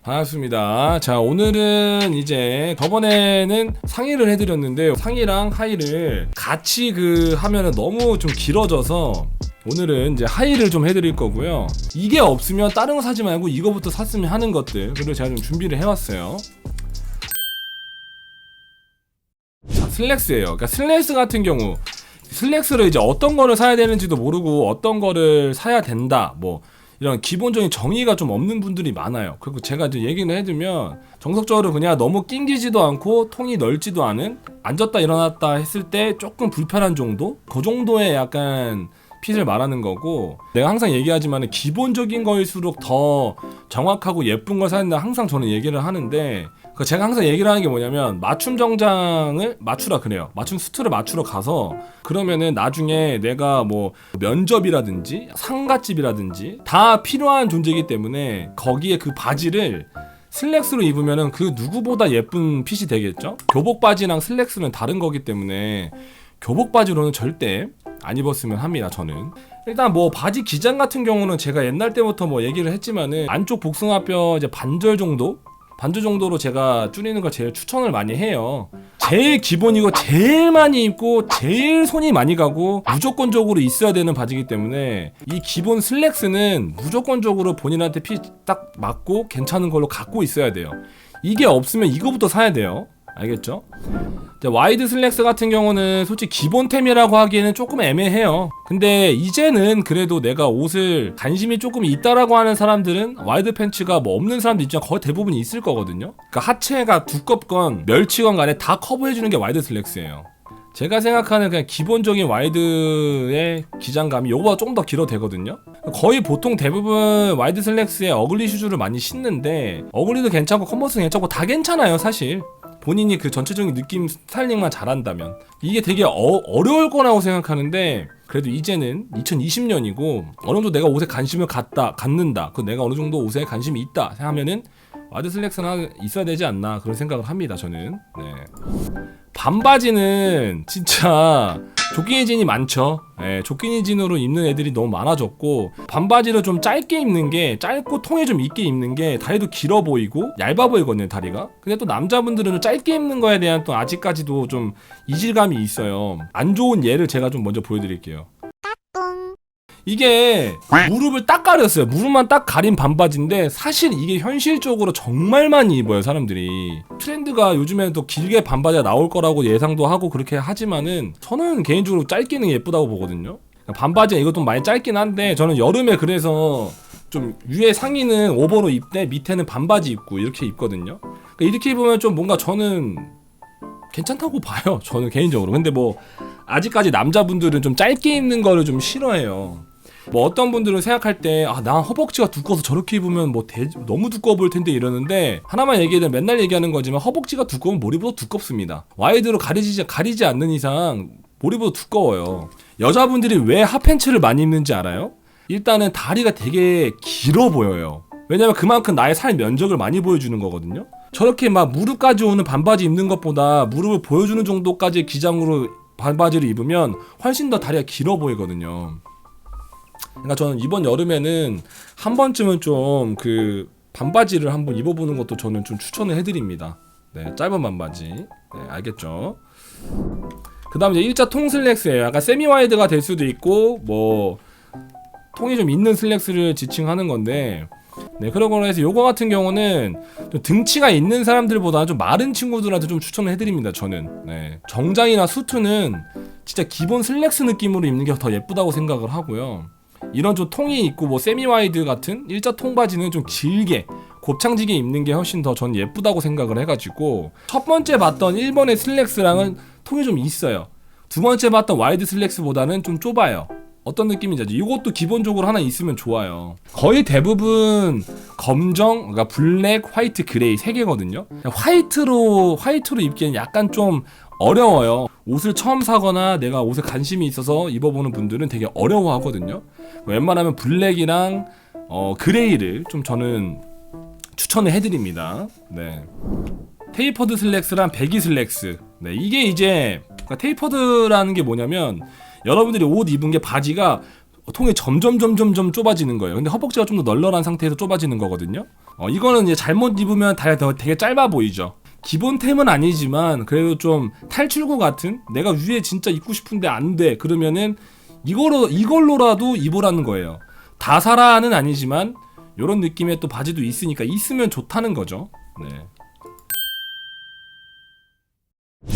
반갑습니다. 자, 오늘은 이제 저번에는 상의를 해드렸는데 상의랑 하의를 같이 하면은 너무 좀 길어져서 오늘은 이제 하의를 좀 해드릴 거고요. 이게 없으면 다른 거 사지 말고 이거부터 샀으면 하는 것들, 그리고 제가 좀 준비를 해왔어요. 자, 슬랙스예요. 그러니까 슬랙스 같은 경우 슬랙스를 이제 어떤 거를 사야 되는지도 모르고 어떤 거를 사야 된다, 뭐 이런 기본적인 정의가 좀 없는 분들이 많아요. 그리고 제가 이제 얘기를 해두면 정석적으로 그냥 너무 낑기지도 않고 통이 넓지도 않은, 앉았다 일어났다 했을 때 조금 불편한 정도? 그 정도의 약간 핏을 말하는 거고, 내가 항상 얘기하지만 기본적인 거일수록 더 정확하고 예쁜 걸 사야 된다 항상 저는 얘기를 하는데, 제가 항상 얘기를 하는 게 뭐냐면 맞춤 정장을 맞추라 그래요. 맞춤 수트를 맞추러 가서 그러면은 나중에 내가 뭐 면접이라든지 상갓집이라든지 다 필요한 존재이기 때문에 거기에 그 바지를 슬랙스로 입으면은 그 누구보다 예쁜 핏이 되겠죠. 교복 바지랑 슬랙스는 다른 거기 때문에 교복 바지로는 절대 안 입었으면 합니다. 저는 일단 뭐 바지 기장 같은 경우는 제가 옛날 때부터 뭐 얘기를 했지만은 안쪽 복숭아뼈 이제 반절 정도로 제가 줄이는 걸 제일 추천을 많이 해요. 제일 기본이고 제일 많이 입고 제일 손이 많이 가고 무조건적으로 있어야 되는 바지이기 때문에 이 기본 슬랙스는 무조건적으로 본인한테 핏 딱 맞고 괜찮은 걸로 갖고 있어야 돼요. 이게 없으면 이거부터 사야 돼요. 알겠죠? 와이드 슬랙스 같은 경우는 솔직히 기본템이라고 하기에는 조금 애매해요. 근데 이제는 그래도 내가 옷을 관심이 조금 있다라고 하는 사람들은 와이드 팬츠가 뭐 없는 사람도 있지만 거의 대부분 있을 거거든요. 그러니까 하체가 두껍건 멸치건 간에 다 커버해주는 게 와이드 슬랙스예요. 제가 생각하는 그냥 기본적인 와이드의 기장감이 요거보다 조금 더 길어도 되거든요. 거의 보통 대부분 와이드 슬랙스에 어글리 슈즈를 많이 신는데 어글리도 괜찮고 컨버스도 괜찮고 다 괜찮아요 사실. 본인이 그 전체적인 느낌 스타일링만 잘한다면 이게 되게 어려울 거라고 생각하는데, 그래도 이제는 2020년이고 어느 정도 내가 옷에 관심을 갖는다, 그 내가 어느 정도 옷에 관심이 있다 하면은 와이드 슬랙스는 있어야 되지 않나, 그런 생각을 합니다 저는. 네. 반바지는 진짜 조끼니진이 많죠. 네, 조끼니진으로 입는 애들이 너무 많아졌고, 반바지를 좀 짧게 입는 게, 짧고 통에 좀 있게 입는 게 다리도 길어 보이고 얇아 보이거든요 다리가. 근데 또 남자분들은 좀 짧게 입는 거에 대한 또 아직까지도 좀 이질감이 있어요. 안 좋은 예를 제가 좀 먼저 보여드릴게요. 이게 무릎을 딱 가렸어요. 무릎만 딱 가린 반바지인데 사실 이게 현실적으로 정말 많이 입어요 사람들이. 트렌드가 요즘에는 또 길게 반바지가 나올 거라고 예상도 하고 그렇게 하지만은 저는 개인적으로 짧기는 예쁘다고 보거든요. 반바지가 이거 좀 많이 짧긴 한데 저는 여름에 그래서 좀 위에 상의는 오버로 입되 밑에는 반바지 입고 이렇게 입거든요. 그러니까 이렇게 입으면 좀 뭔가 저는 괜찮다고 봐요 저는 개인적으로. 근데 뭐 아직까지 남자분들은 좀 짧게 입는 거를 좀 싫어해요. 뭐 어떤 분들은 생각할 때 나 허벅지가 두꺼워서 저렇게 입으면 뭐 너무 두꺼워 보일 텐데 이러는데, 하나만 얘기하면 맨날 얘기하는 거지만 허벅지가 두꺼우면 머리보다 두껍습니다. 와이드로 가리지 않는 이상 머리보다 두꺼워요. 여자분들이 왜 핫팬츠를 많이 입는지 알아요? 일단은 다리가 되게 길어 보여요. 왜냐면 그만큼 나의 살 면적을 많이 보여주는 거거든요. 저렇게 막 무릎까지 오는 반바지 입는 것보다 무릎을 보여주는 정도까지의 기장으로 반바지를 입으면 훨씬 더 다리가 길어 보이거든요. 그러니까 저는 이번 여름에는 한 번쯤은 좀 그 반바지를 한번 입어보는 것도 저는 좀 추천을 해드립니다. 네, 짧은 반바지. 네, 알겠죠? 그 다음 이제 일자 통 슬랙스예요. 약간 세미 와이드가 될 수도 있고 뭐 통이 좀 있는 슬랙스를 지칭하는 건데, 네, 그러고 해서 요거 같은 경우는 좀 등치가 있는 사람들보다 좀 마른 친구들한테 좀 추천을 해드립니다 저는. 네, 정장이나 수트는 진짜 기본 슬랙스 느낌으로 입는 게 더 예쁘다고 생각을 하고요. 이런 좀 통이 있고 뭐 세미 와이드 같은 일자 통 바지는 좀 길게 곱창지게 입는 게 훨씬 더 전 예쁘다고 생각을 해가지고, 첫 번째 봤던 1번의 슬랙스랑은 통이 좀 있어요. 두 번째 봤던 와이드 슬랙스보다는 좀 좁아요. 어떤 느낌인지 알죠? 이것도 기본적으로 하나 있으면 좋아요. 거의 대부분 검정, 그러니까 블랙, 화이트, 그레이 3개거든요. 화이트로 입기에는 약간 좀 어려워요. 옷을 처음 사거나 내가 옷에 관심이 있어서 입어보는 분들은 되게 어려워하거든요. 웬만하면 블랙이랑 그레이를 좀 저는 추천을 해드립니다. 네. 테이퍼드 슬랙스랑 배기 슬랙스. 네, 이게 이제 그러니까 테이퍼드라는 게 뭐냐면 여러분들이 옷 입은 게 바지가 통이 점점 좁아지는 거예요. 근데 허벅지가 좀 더 널널한 상태에서 좁아지는 거거든요. 이거는 이제 잘못 입으면 되게 짧아 보이죠. 기본템은 아니지만 그래도 좀 탈출구 같은, 내가 위에 진짜 입고 싶은데 안 돼 그러면은 이걸로라도 입으라는 거예요. 다 사라는 아니지만 요런 느낌의 또 바지도 있으니까 있으면 좋다는 거죠. 네.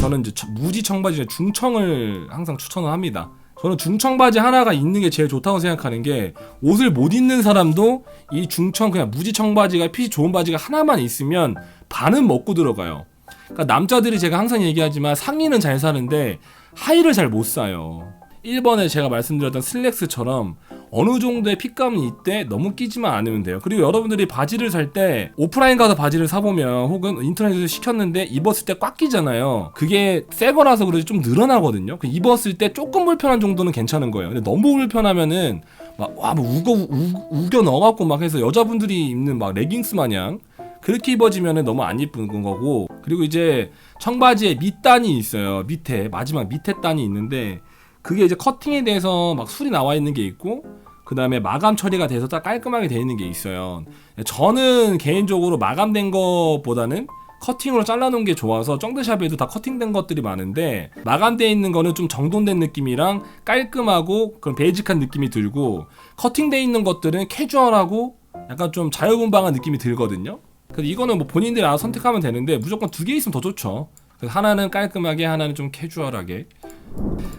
저는 이제 무지 청바지 중청을 항상 추천을 합니다. 저는 중청 바지 하나가 있는 게 제일 좋다고 생각하는 게, 옷을 못 입는 사람도 이 중청 그냥 무지 청바지가 핏이 좋은 바지가 하나만 있으면 반은 먹고 들어가요. 그러니까 남자들이 제가 항상 얘기하지만 상의는 잘 사는데 하의를 잘 못 사요. 1번에 제가 말씀드렸던 슬랙스처럼 어느 정도의 핏감은 이때 너무 끼지만 않으면 돼요. 그리고 여러분들이 바지를 살 때 오프라인 가서 바지를 사보면 혹은 인터넷에서 시켰는데 입었을 때 꽉 끼잖아요. 그게 새 거라서 그런지 좀 늘어나거든요. 입었을 때 조금 불편한 정도는 괜찮은 거예요. 근데 너무 불편하면은 막 우겨 넣어갖고 막 해서 여자분들이 입는 막 레깅스 마냥 그렇게 입어지면은 너무 안 이쁜 거고. 그리고 이제 청바지에 밑단이 있어요. 밑에 마지막 밑에 단이 있는데 그게 이제 커팅에 대해서 막 술이 나와 있는 게 있고, 그 다음에 마감 처리가 돼서 딱 깔끔하게 되어 있는 게 있어요. 저는 개인적으로 마감된 거보다는 커팅으로 잘라놓은 게 좋아서 쩡드샵에도 다 커팅된 것들이 많은데, 마감되어 있는 거는 좀 정돈된 느낌이랑 깔끔하고 그런 베이직한 느낌이 들고, 커팅되어 있는 것들은 캐주얼하고 약간 좀 자유분방한 느낌이 들거든요. 그래서 이거는 뭐 본인들이 알아서 선택하면 되는데 무조건 두 개 있으면 더 좋죠. 하나는 깔끔하게, 하나는 좀 캐주얼하게.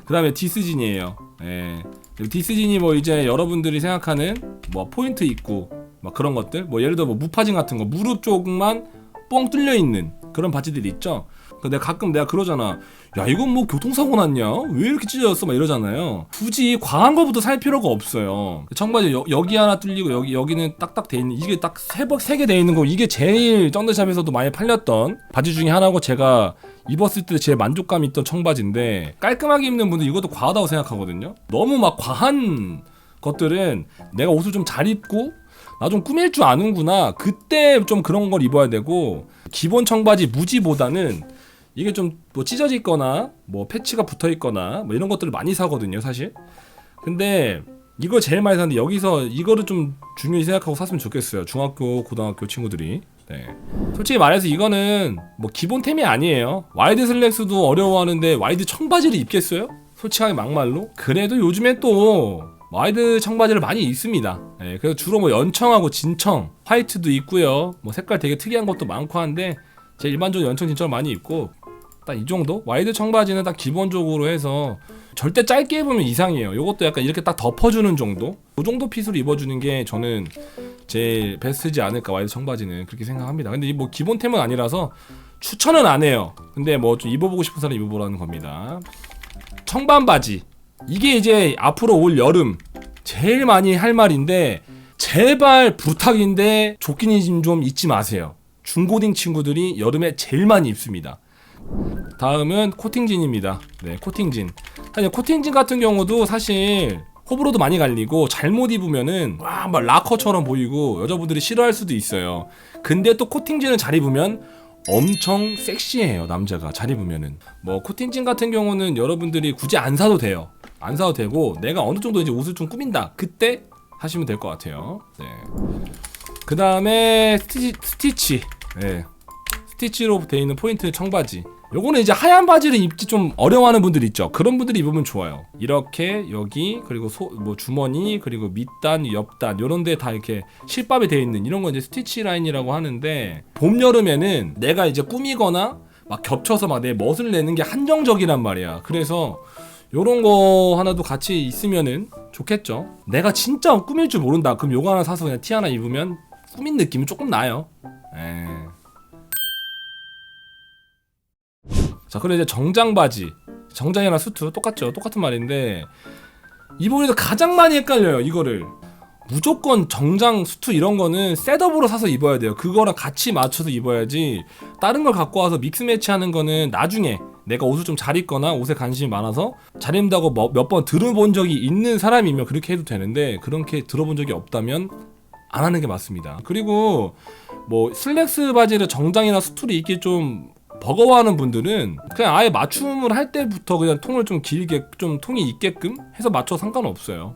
그 다음에 디스진이에요. 예. 디스진이 뭐 이제 여러분들이 생각하는 뭐 포인트 있고 막 그런 것들, 뭐 예를 들어 뭐 무파진 같은 거 무릎 쪽만 뻥 뚫려 있는 그런 바지들이 있죠. 내가 가끔 그러잖아. 야, 이건 뭐 교통사고 났냐? 왜 이렇게 찢어졌어? 막 이러잖아요. 굳이 과한 거부터 살 필요가 없어요. 청바지 여기 하나 뚫리고 여기는 딱딱 돼 있는, 이게 딱 세 개 돼 있는 거, 이게 제일 쩡드샵에서도 많이 팔렸던 바지 중에 하나고, 제가 입었을 때 제일 만족감 있던 청바지인데, 깔끔하게 입는 분들 이것도 과하다고 생각하거든요. 너무 막 과한 것들은 내가 옷을 좀 잘 입고 나 좀 꾸밀 줄 아는구나, 그때 좀 그런 걸 입어야 되고, 기본 청바지 무지보다는 이게 좀 뭐 찢어지거나 뭐 패치가 붙어있거나 뭐 이런 것들을 많이 사거든요 사실. 근데 이걸 제일 많이 사는데 여기서 이거를 좀 중요히 생각하고 샀으면 좋겠어요, 중학교 고등학교 친구들이. 네. 솔직히 말해서 이거는 뭐 기본템이 아니에요. 와이드 슬랙스도 어려워하는데 와이드 청바지를 입겠어요? 솔직하게 막말로. 그래도 요즘에 또 와이드 청바지를 많이 입습니다. 네, 그래서 주로 뭐 연청하고 진청, 화이트도 있고요. 뭐 색깔 되게 특이한 것도 많고 한데 제일 일반적으로 연청, 진청을 많이 입고, 딱 이 정도? 와이드 청바지는 딱 기본적으로 해서 절대 짧게 입으면 이상해요. 요것도 약간 이렇게 딱 덮어주는 정도? 그 정도 핏으로 입어주는 게 저는 제일 베스트지 않을까, 와이드 청바지는 그렇게 생각합니다. 근데 뭐 기본템은 아니라서 추천은 안 해요. 근데 뭐 좀 입어보고 싶은 사람 입어보라는 겁니다. 청반 바지, 이게 이제 앞으로 올 여름 제일 많이 할 말인데, 제발 부탁인데 조끼니 좀 잊지 마세요. 중고딩 친구들이 여름에 제일 많이 입습니다. 다음은 코팅진입니다. 네, 코팅진. 사실 코팅진 같은 경우도 사실 호불호도 많이 갈리고, 잘못 입으면은 막 락커처럼 보이고 여자분들이 싫어할 수도 있어요. 근데 또 코팅진을 잘 입으면 엄청 섹시해요, 남자가 잘 입으면은. 뭐 코팅진 같은 경우는 여러분들이 굳이 안 사도 돼요. 안 사도 되고, 내가 어느 정도 이제 옷을 좀 꾸민다, 그때 하시면 될 것 같아요. 네. 그 다음에 스티치. 네. 스티치로 되어 있는 포인트 청바지. 요거는 이제 하얀 바지를 입기 좀 어려워하는 분들 있죠. 그런 분들이 입으면 좋아요. 이렇게 여기, 그리고 뭐 주머니, 그리고 밑단, 옆단 요런 데 다 이렇게 실밥이 되어 있는 이런 건 이제 스티치 라인이라고 하는데, 봄 여름에는 내가 이제 꾸미거나 막 겹쳐서 막 내 멋을 내는 게 한정적이란 말이야. 그래서 요런 거 하나도 같이 있으면은 좋겠죠. 내가 진짜 꾸밀 줄 모른다, 그럼 요거 하나 사서 그냥 티 하나 입으면 꾸민 느낌이 조금 나요. 자, 그리고 이제 정장 바지, 정장이나 수트 똑같죠. 똑같은 말인데 이번에도 가장 많이 헷갈려요, 이거를. 무조건 정장, 수트 이런 거는 셋업으로 사서 입어야 돼요. 그거랑 같이 맞춰서 입어야지, 다른 걸 갖고 와서 믹스 매치하는 거는 나중에 내가 옷을 좀 잘 입거나 옷에 관심이 많아서 잘 입는다고 몇 번 들어본 적이 있는 사람이면 그렇게 해도 되는데, 그렇게 들어본 적이 없다면 안 하는 게 맞습니다. 그리고 뭐 슬랙스 바지를 정장이나 수트로 입기 좀 버거워하는 분들은 그냥 아예 맞춤을 할 때부터 그냥 통을 좀 길게, 좀 통이 있게끔 해서 맞춰 상관없어요.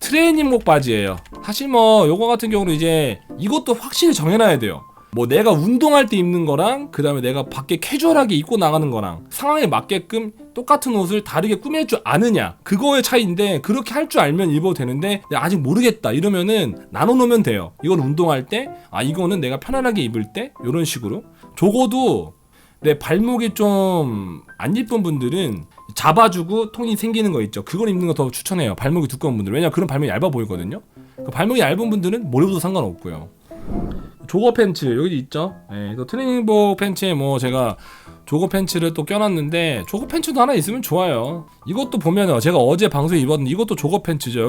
트레이닝복 바지예요. 사실 뭐 요거 같은 경우는 이제 이것도 확실히 정해놔야 돼요. 뭐 내가 운동할 때 입는 거랑 그 다음에 내가 밖에 캐주얼하게 입고 나가는 거랑 상황에 맞게끔 똑같은 옷을 다르게 꾸밀 줄 아느냐, 그거의 차이인데, 그렇게 할 줄 알면 입어도 되는데 아직 모르겠다 이러면은 나눠 놓으면 돼요. 이건 운동할 때, 이거는 내가 편안하게 입을 때, 이런 식으로. 적어도 내 발목이 좀 안 예쁜 분들은 잡아주고 통이 생기는 거 있죠. 그걸 입는 거 더 추천해요. 발목이 두꺼운 분들. 왜냐면 그런 발목이 얇아 보이거든요. 발목이 얇은 분들은 뭘 입어도 상관없고요. 조거 팬츠 여기 있죠. 네, 또 트레이닝복 팬츠에 뭐 제가 조거 팬츠를 또 껴놨는데, 조거 팬츠도 하나 있으면 좋아요. 이것도 보면은 제가 어제 방송에 입었는데 이것도 조거 팬츠죠.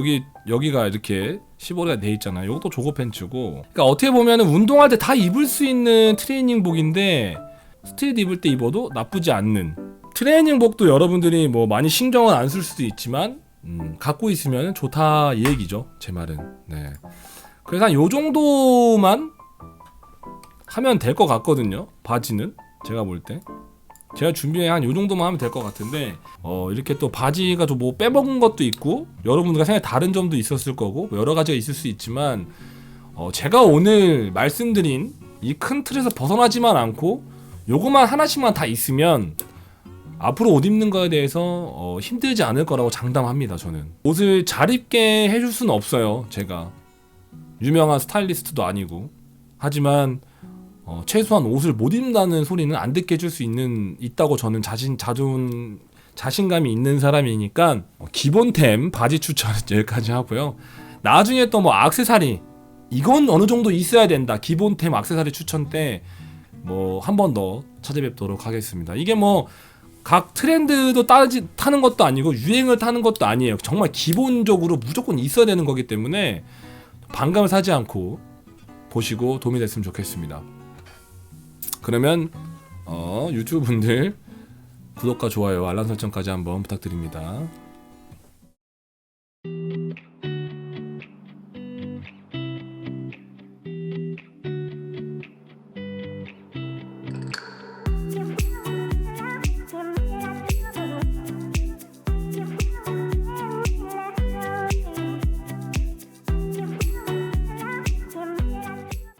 여기가 이렇게 시보리가 돼 있잖아요. 이것도 조거 팬츠고. 그러니까 어떻게 보면은 운동할 때 다 입을 수 있는 트레이닝복인데, 스트릿 입을 때 입어도 나쁘지 않는 트레이닝복도 여러분들이 뭐 많이 신경을 안 쓸 수도 있지만 갖고 있으면 좋다 이 얘기죠. 제 말은. 네. 그래서 한 요 정도만 하면 될 것 같거든요. 바지는 제가 볼 때 제가 준비해 한 요 정도만 하면 될 것 같은데, 이렇게 또 바지가 좀 뭐 빼먹은 것도 있고 여러분들과 생각에 다른 점도 있었을 거고 뭐 여러 가지가 있을 수 있지만, 제가 오늘 말씀드린 이 큰 틀에서 벗어나지만 않고 요거만 하나씩만 다 있으면 앞으로 옷 입는 거에 대해서 힘들지 않을 거라고 장담합니다. 저는 옷을 잘 입게 해줄 수는 없어요. 제가 유명한 스타일리스트도 아니고. 하지만 최소한 옷을 못 입는다는 소리는 안 듣게 해줄 수 있다고 저는 자신감이 있는 사람이니까, 기본템 바지 추천은 여기까지 하고요. 나중에 또 뭐 액세서리, 이건 어느 정도 있어야 된다, 기본템 액세서리 추천 때 뭐 한 번 더 찾아뵙도록 하겠습니다. 이게 뭐 각 트렌드도 타는 것도 아니고 유행을 타는 것도 아니에요. 정말 기본적으로 무조건 있어야 되는 거기 때문에 반감을 사지 않고 보시고 도움이 됐으면 좋겠습니다. 그러면 유튜브 분들 구독과 좋아요, 알람 설정까지 한번 부탁드립니다.